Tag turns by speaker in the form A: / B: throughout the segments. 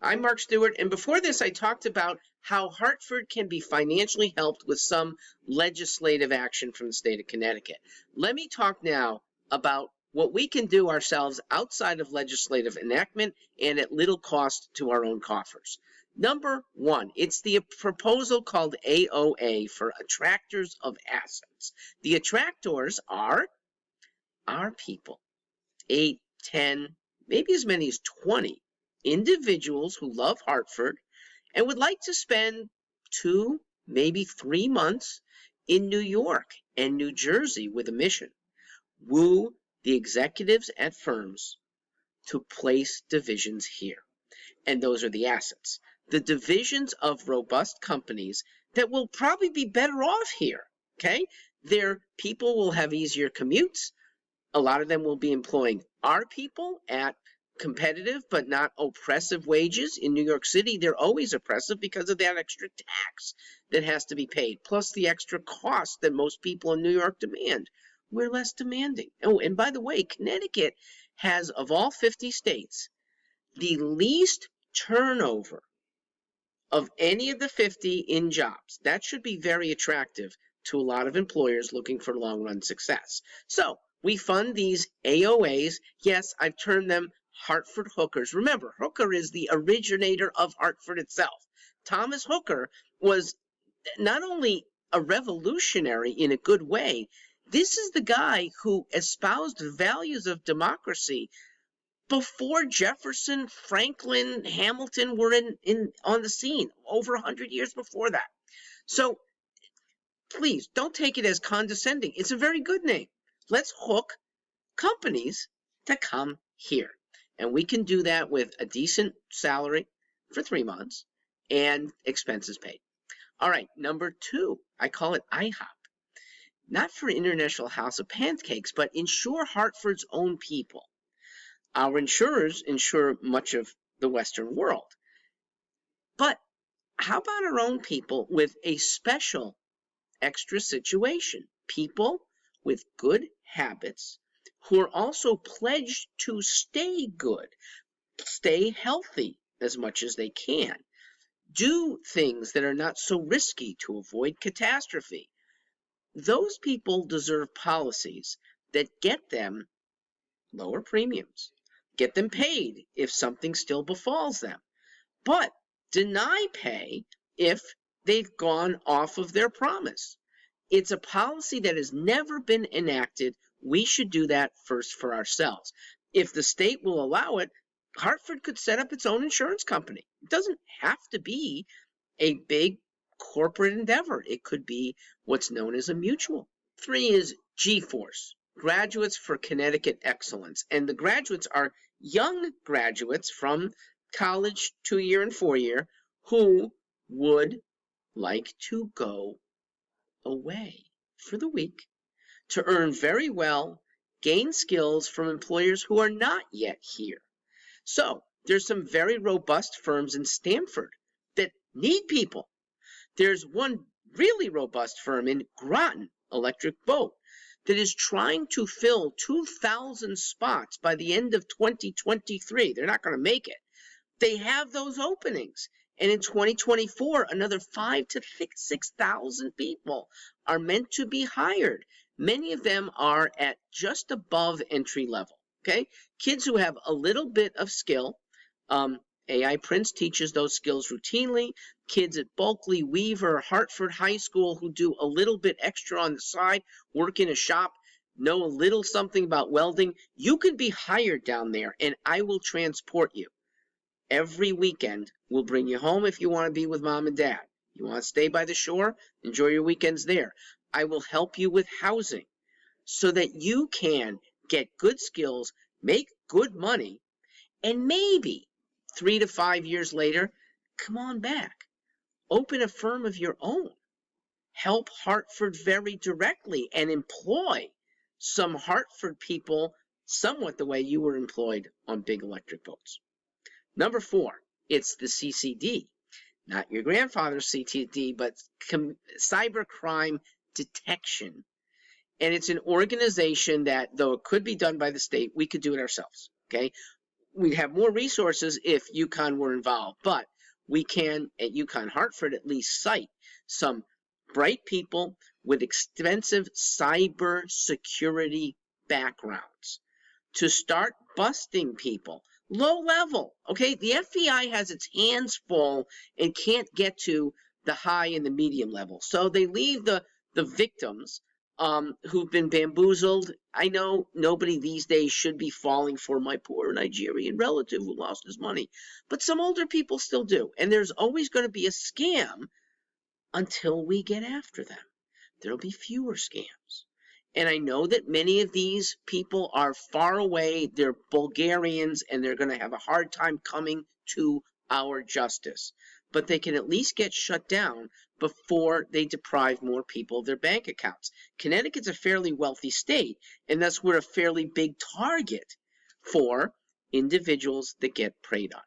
A: I'm Mark Stewart, and before this I talked about how Hartford can be financially helped with some legislative action from the state of Connecticut. Let me talk now about what we can do ourselves outside of legislative enactment and at little cost to our own coffers. Number one, it's the proposal called AoA for Attractors of Assets. The attractors are our people, 8, 10, maybe as many as 20 individuals who love Hartford and would like to spend 2, maybe 3 months in New York and New Jersey with a mission. Woo the executives at firms to place divisions here. And those are the assets. The divisions of robust companies that will probably be better off here, okay? Their people will have easier commutes. A lot of them will be employing our people at competitive but not oppressive wages. In New York City, they're always oppressive because of that extra tax that has to be paid, plus the extra cost that most people in New York demand. We're less demanding. Oh, and by the way, Connecticut has, of all 50 states, the least turnover of any of the 50 in jobs. That should be very attractive to a lot of employers looking for long-run success. So we fund these AoAs. Yes, I've termed them Hartford Hookers. Remember, Hooker is the originator of Hartford itself. Thomas Hooker was not only a revolutionary in a good way, this is the guy who espoused the values of democracy before Jefferson, Franklin, Hamilton were on the scene, over 100 years before that. So please don't take it as condescending. It's a very good name. Let's hook companies to come here. And we can do that with a decent salary for 3 months and expenses paid. All right, number 2, I call it IHOP. Not for International House of Pancakes, but insure Hartford's own people. Our insurers insure much of the Western world. But how about our own people with a special extra situation? People with good habits who are also pledged to stay good, stay healthy as much as they can, do things that are not so risky to avoid catastrophe. Those people deserve policies that get them lower premiums, get them paid if something still befalls them, but deny pay if they've gone off of their promise. It's a policy that has never been enacted. We should do that first for ourselves. If the state will allow it, Hartford could set up its own insurance company. It doesn't have to be a big corporate endeavor. It could be what's known as a mutual. 3 is G-Force, Graduates for Connecticut Excellence. And the graduates are young graduates from college, 2-year and 4-year, who would like to go away for the week to earn very well, gain skills from employers who are not yet here. So there's some very robust firms in Stamford that need people. There's one really robust firm in Groton, Electric Boat, that is trying to fill 2,000 spots by the end of 2023. They're not going to make it. They have those openings. And in 2024, another 5,000 to 6,000 people are meant to be hired. Many of them are at just above entry level, okay? Kids who have a little bit of skill. AI Prince teaches those skills routinely. Kids at Bulkley, Weaver, Hartford High School who do a little bit extra on the side, work in a shop, know a little something about welding. You can be hired down there, and I will transport you. Every weekend, we'll bring you home if you want to be with mom and dad. You want to stay by the shore? Enjoy your weekends there. I will help you with housing so that you can get good skills, make good money, and maybe 3 to 5 years later, come on back. Open a firm of your own. Help Hartford very directly and employ some Hartford people somewhat the way you were employed on big electric boats. Number 4, it's the CCD. Not your grandfather's CCD, but cybercrime detection. And it's an organization that, though it could be done by the state, we could do it ourselves, okay? we'd have more resources if UConn were involved, but we can at UConn Hartford at least cite some bright people with extensive cyber security backgrounds to start busting people. Low level, okay? The FBI has its hands full and can't get to the high and the medium level. So they leave the victims who've been bamboozled. I know nobody these days should be falling for my poor Nigerian relative who lost his money, but some older people still do. And there's always going to be a scam until we get after them. There'll be fewer scams. And I know that many of these people are far away. They're Bulgarians, and they're going to have a hard time coming to our justice. But they can at least get shut down before they deprive more people of their bank accounts. Connecticut's a fairly wealthy state, and thus we're a fairly big target for individuals that get preyed on.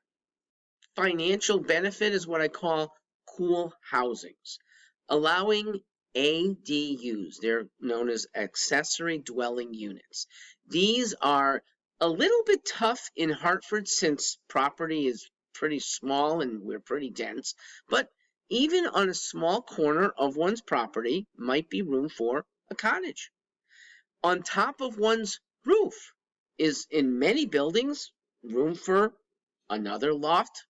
A: Financial benefit is what I call cool housings, allowing ADUs, they're known as accessory dwelling units. These are a little bit tough in Hartford since property is pretty small and we're pretty dense, but even on a small corner of one's property might be room for a cottage. On top of one's roof is, in many buildings, room for another loft,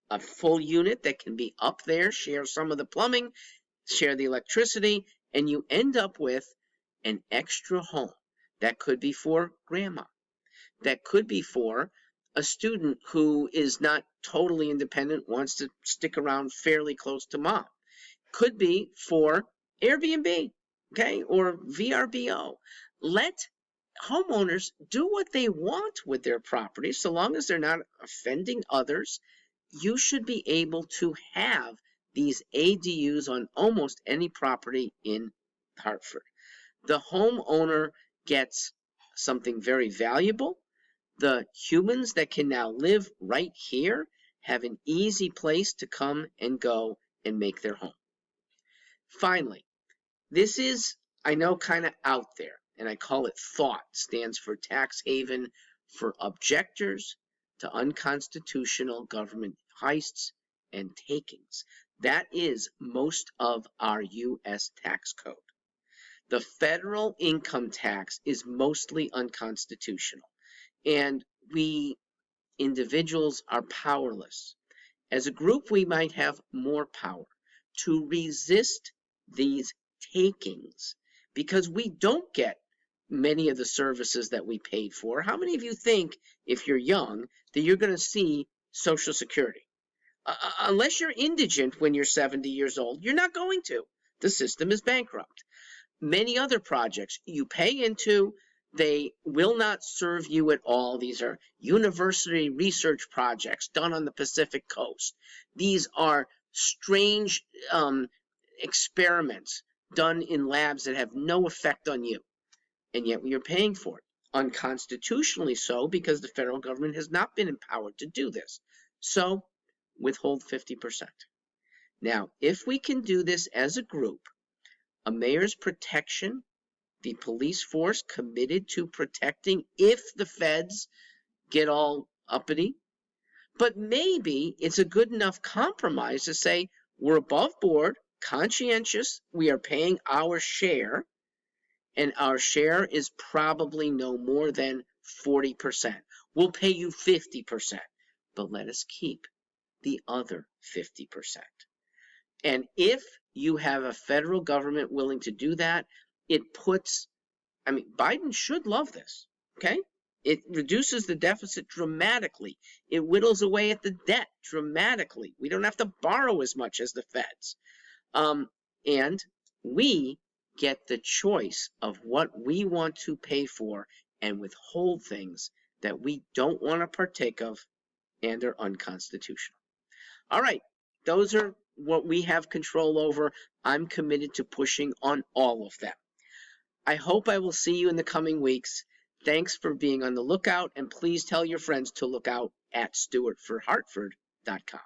A: a full unit that can be up there, share some of the plumbing, share the electricity, and you end up with an extra home. That could be for grandma. That could be for a student who is not totally independent, wants to stick around fairly close to mom. Could be for Airbnb, okay, or VRBO. Let homeowners do what they want with their property, so long as they're not offending others. You should be able to have these ADUs on almost any property in Hartford. The homeowner gets something very valuable. The humans that can now live right here have an easy place to come and go and make their home. Finally, this is, I know, kind of out there, and I call it THOUGHT, stands for tax haven for objectors to unconstitutional government heists and takings. That is most of our U.S. tax code. The federal income tax is mostly unconstitutional, and we individuals are powerless. As a group, we might have more power to resist these takings because we don't get many of the services that we paid for. How many of you think, if you're young, that you're going to see Social Security? Unless you're indigent when you're 70 years old, you're not going to. The system is bankrupt. Many other projects you pay into, they will not serve you at all. These are university research projects done on the Pacific Coast. These are strange experiments done in labs that have no effect on you, and yet we are paying for it. Unconstitutionally so, because the federal government has not been empowered to do this. So, withhold 50%. Now, if we can do this as a group, a mayor's protection, the police force committed to protecting if the feds get all uppity, but maybe it's a good enough compromise to say we're above board, conscientious, we are paying our share, and our share is probably no more than 40%. We'll pay you 50%, but let us keep the other 50%. And if you have a federal government willing to do that, it puts, Biden should love this, okay? It reduces the deficit dramatically. It whittles away at the debt dramatically. We don't have to borrow as much as the feds. And we get the choice of what we want to pay for and withhold things that we don't want to partake of and are unconstitutional. All right, those are what we have control over. I'm committed to pushing on all of them. I hope I will see you in the coming weeks. Thanks for being on the lookout, and please tell your friends to look out at StewartforHartford.com.